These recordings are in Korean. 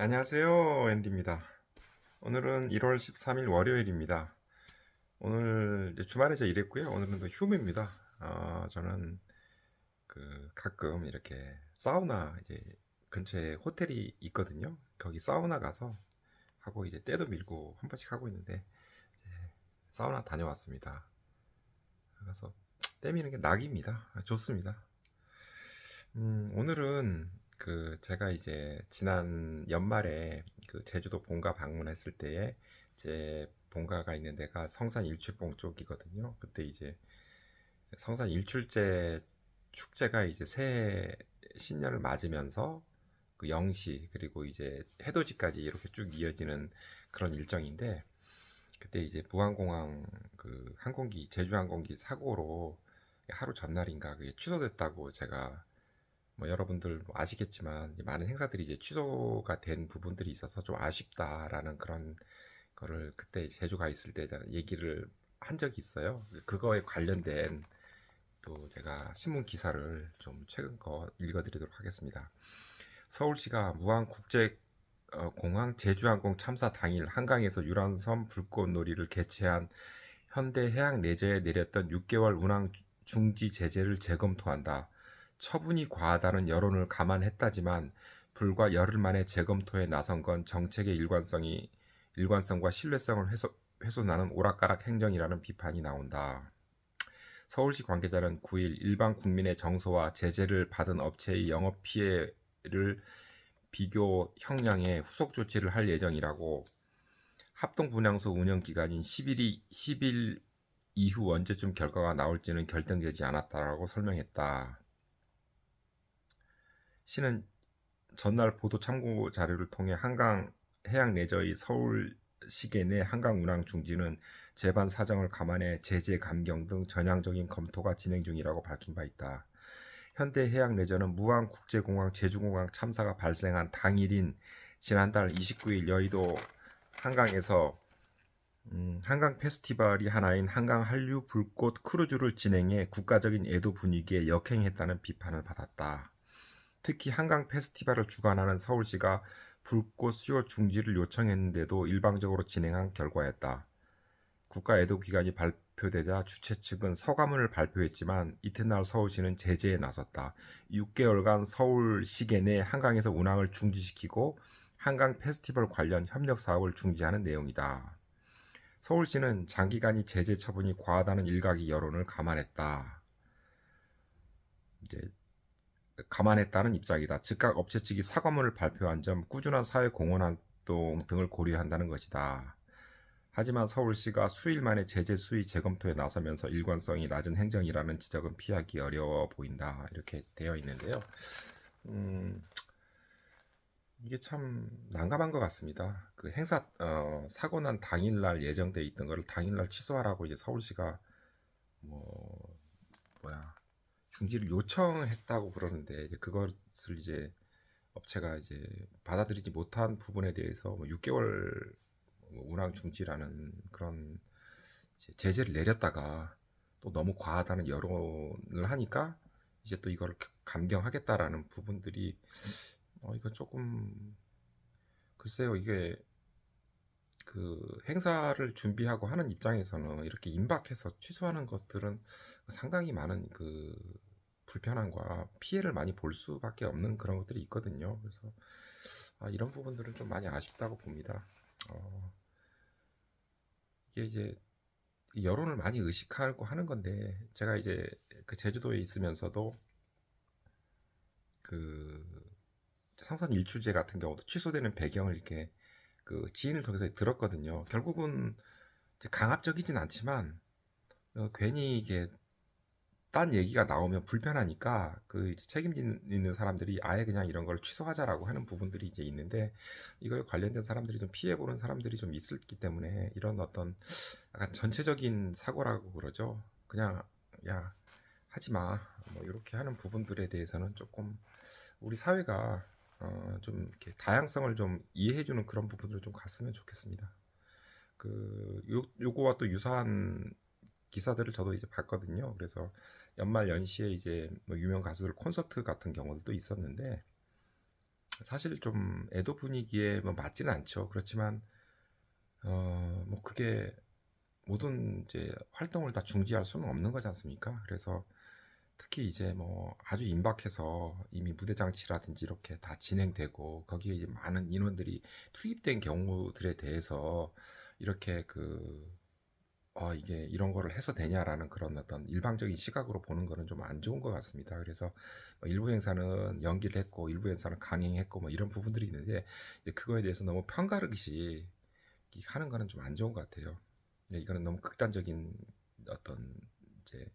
안녕하세요, 앤디입니다. 오늘은 1월 13일 월요일입니다. 오늘 이제 주말에 저 일했고요. 오늘은 또 휴무입니다. 저는 가끔 이렇게 사우나 이제 근처에 호텔이 있거든요. 거기 사우나 가서 하고 이제 때도 밀고 한 번씩 하고 있는데 이제 사우나 다녀왔습니다. 그래서 때 미는 게 낙입니다. 좋습니다. 오늘은 제가 이제 지난 연말에 제주도 본가 방문했을 때에 제 본가가 있는 데가 성산 일출봉 쪽이거든요. 그때 이제 성산 일출제 축제가 이제 새해 신년을 맞으면서 그 영시 그리고 이제 해돋이까지 이렇게 쭉 이어지는 그런 일정인데, 그때 이제 무안공항 항공기 제주항공기 사고로 하루 전날인가 그게 취소됐다고 제가, 뭐 여러분들 뭐 아시겠지만 많은 행사들이 이제 취소가 된 부분들이 있어서 좀 아쉽다라는 그런 거를 그때 제주가 있을 때 얘기를 한 적이 있어요. 그거에 관련된 또 제가 신문 기사를 좀 최근 거 읽어드리도록 하겠습니다. 서울시가 무안국제공항 제주항공 참사 당일 한강에서 유람선 불꽃놀이를 개최한 현대해양레저에 내렸던 6개월 운항 중지 제재를 재검토한다. 처분이 과하다는 여론을 감안했다지만 불과 열흘 만에 재검토에 나선 건 정책의 일관성과 신뢰성을 훼손하는 오락가락 행정이라는 비판이 나온다. 서울시 관계자는 9일 일반 국민의 정서와 제재를 받은 업체의 영업 피해를 비교 형량에 후속 조치를 할 예정이라고, 합동 분향소 운영 기간인 10일 이후 언제쯤 결과가 나올지는 결정되지 않았다라고 설명했다. 시는 전날 보도 참고 자료를 통해 한강 해양 레저의 서울 시계 내 한강 운항 중지는 제반 사정을 감안해 제재 감경 등 전향적인 검토가 진행 중이라고 밝힌 바 있다. 현대해양레저는 무안국제공항 제주공항 참사가 발생한 당일인 지난달 29일 여의도 한강에서 한강 페스티벌이 하나인 한강 한류 불꽃 크루즈를 진행해 국가적인 애도 분위기에 역행했다는 비판을 받았다. 특히 한강 페스티벌을 주관하는 서울시가 불꽃 수요 중지를 요청했는데도 일방적으로 진행한 결과였다. 국가 애도 기간이 발표되자 주최 측은 서가문을 발표했지만 이튿날 서울시는 제재에 나섰다. 6개월간 서울 시계 내 한강에서 운항을 중지시키고 한강 페스티벌 관련 협력 사업을 중지하는 내용이다. 서울시는 장기간의 제재 처분이 과하다는 일각의 여론을 이제 감안했다는 입장이다. 즉각 업체 측이 사과문을 발표한 점, 꾸준한 사회 공헌 활동 등을 고려한다는 것이다. 하지만 서울시가 수일 만에 제재 수위 재검토에 나서면서 일관성이 낮은 행정이라는 지적은 피하기 어려워 보인다. 이렇게 되어 있는데요. 음, 이게 참 난감한 것 같습니다. 그 행사 사고 난 당일날 예정돼 있던 거를 당일날 취소하라고 이제 서울시가 뭐 뭐야 중지를 요청했다고 그러는데, 이제 그것을 이제 업체가 이제 받아들이지 못한 부분에 대해서 뭐 6개월 운항 중지라는 그런 제재를 내렸다가 또 너무 과하다는 여론을 하니까 이제 또 이거를 감경하겠다라는 부분들이, 이거 조금 글쎄요. 이게 행사를 준비하고 하는 입장에서는 이렇게 임박해서 취소하는 것들은 상당히 많은 불편함과 피해를 많이 볼 수밖에 없는 그런 것들이 있거든요. 그래서 이런 부분들은 좀 많이 아쉽다고 봅니다. 어, 이게 이제 여론을 많이 의식하고 하는 건데, 제가 이제 그 제주도에 있으면서도 그 성산 일출제 같은 경우도 취소되는 배경을 이렇게 지인을 통해서 들었거든요. 결국은 강압적이진 않지만 괜히 이게 딴 얘기가 나오면 불편하니까 이제 책임지는 사람들이 아예 그냥 이런 걸 취소하자라고 하는 부분들이 이제 있는데, 이거에 관련된 사람들이 좀 피해 보는 사람들이 좀 있었기 때문에 이런 어떤 약간 전체적인 사고라고 그러죠. 그냥 야 하지 마, 뭐 이렇게 하는 부분들에 대해서는 조금 우리 사회가 좀 이렇게 다양성을 좀 이해해주는 그런 부분들을 좀 갔으면 좋겠습니다. 요거와 또 유사한 기사들을 저도 이제 봤거든요. 그래서 연말 연시에 이제 뭐 유명 가수들 콘서트 같은 경우도 있었는데, 사실 좀 애도 분위기에 뭐 맞지는 않죠. 그렇지만 뭐 그게 모든 이제 활동을 다 중지할 수는 없는 거지 않습니까? 그래서 특히 이제 뭐 아주 임박해서 이미 무대 장치라든지 이렇게 다 진행되고 거기에 이제 많은 인원들이 투입된 경우들에 대해서 이렇게 이게 이런 거를 해서 되냐라는 그런 어떤 일방적인 시각으로 보는 거는 좀 안 좋은 것 같습니다. 그래서 뭐 일부 행사는 연기를 했고 일부 행사는 강행했고 뭐 이런 부분들이 있는데 이제 그거에 대해서 너무 편가르기 하는 거는 좀 안 좋은 것 같아요. 이거는 너무 극단적인 어떤 이제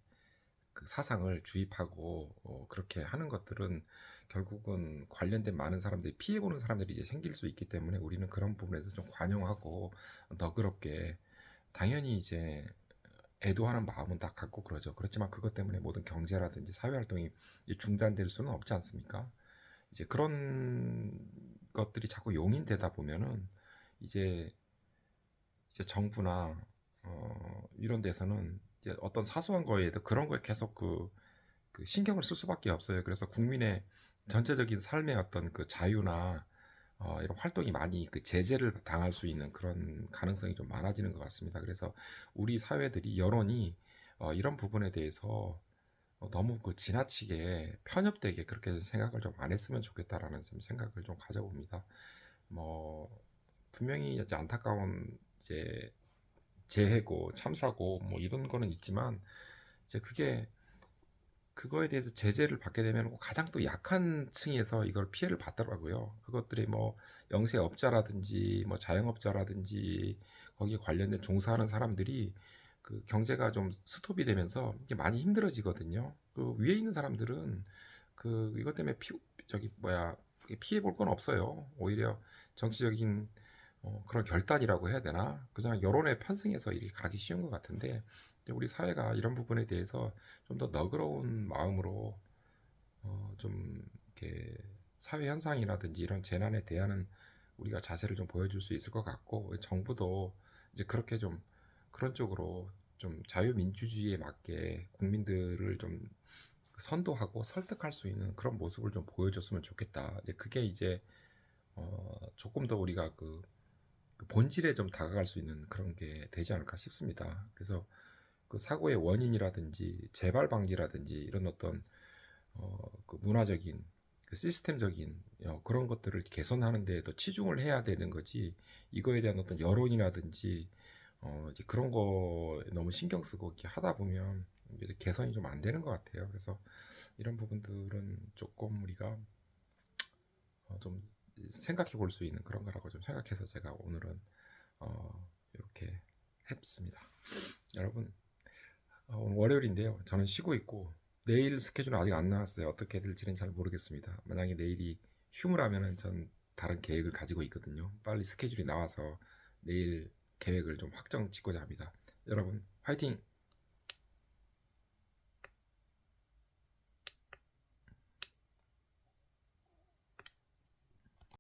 그 사상을 주입하고 그렇게 하는 것들은 결국은 관련된 많은 사람들이 피해보는 사람들이 이제 생길 수 있기 때문에 우리는 그런 부분에서 좀 관용하고 너그럽게 당연히 이제 애도하는 마음은 다 갖고 그러죠. 그렇지만 그것 때문에 모든 경제라든지 사회 활동이 중단될 수는 없지 않습니까? 이제 그런 것들이 자꾸 용인되다 보면은 이제 정부나 이런 데서는 이제 어떤 사소한 거에도 그런 거에 계속 그 신경을 쓸 수밖에 없어요. 그래서 국민의 전체적인 삶의 어떤 그 자유나 이런 활동이 많이 그 제재를 당할 수 있는 그런 가능성이 좀 많아지는 것 같습니다. 그래서 우리 사회들이 여론이 이런 부분에 대해서 너무 그 지나치게 편협되게 그렇게 생각을 좀 안 했으면 좋겠다라는 좀 생각을 좀 가져봅니다. 뭐 분명히 이제 안타까운 이제 재해고 참사고 뭐 이런 거는 있지만 이제 그거에 대해서 제재를 받게 되면 가장 또 약한 층에서 이걸 피해를 받더라고요. 그것들이 뭐 영세업자라든지 뭐 자영업자라든지 거기에 관련된 종사하는 사람들이 그 경제가 좀 스톱이 되면서 이게 많이 힘들어지거든요. 그 위에 있는 사람들은 그 이것 때문에 저기 뭐야 피해 볼 건 없어요. 오히려 정치적인 그런 결단이라고 해야 되나? 그냥 여론에 편승해서 이렇게 가기 쉬운 것 같은데 우리 사회가 이런 부분에 대해서 좀 더 너그러운 마음으로 좀 이렇게 사회 현상이라든지 이런 재난에 대한 우리가 자세를 좀 보여줄 수 있을 것 같고 정부도 이제 그렇게 좀 그런 쪽으로 좀 자유민주주의에 맞게 국민들을 좀 선도하고 설득할 수 있는 그런 모습을 좀 보여줬으면 좋겠다. 이제 그게 이제 조금 더 우리가 그 본질에 좀 다가갈 수 있는 그런 게 되지 않을까 싶습니다. 그래서 그 사고의 원인이라든지 재발 방지라든지 이런 어떤 그 문화적인 그 시스템적인 그런 것들을 개선하는 데에 더 치중을 해야 되는 거지 이거에 대한 어떤 여론이라든지 이제 그런 거 너무 신경 쓰고 이렇게 하다 보면 이제 개선이 좀 안 되는 것 같아요. 그래서 이런 부분들은 조금 우리가 좀 생각해 볼 수 있는 그런 거라고 좀 생각해서 제가 오늘은 이렇게 했습니다. 여러분 오늘 월요일인데요. 저는 쉬고 있고 내일 스케줄은 아직 안 나왔어요. 어떻게 될지는 잘 모르겠습니다. 만약에 내일이 휴무라면은 전 다른 계획을 가지고 있거든요. 빨리 스케줄이 나와서 내일 계획을 좀 확정 짓고자 합니다. 여러분 화이팅!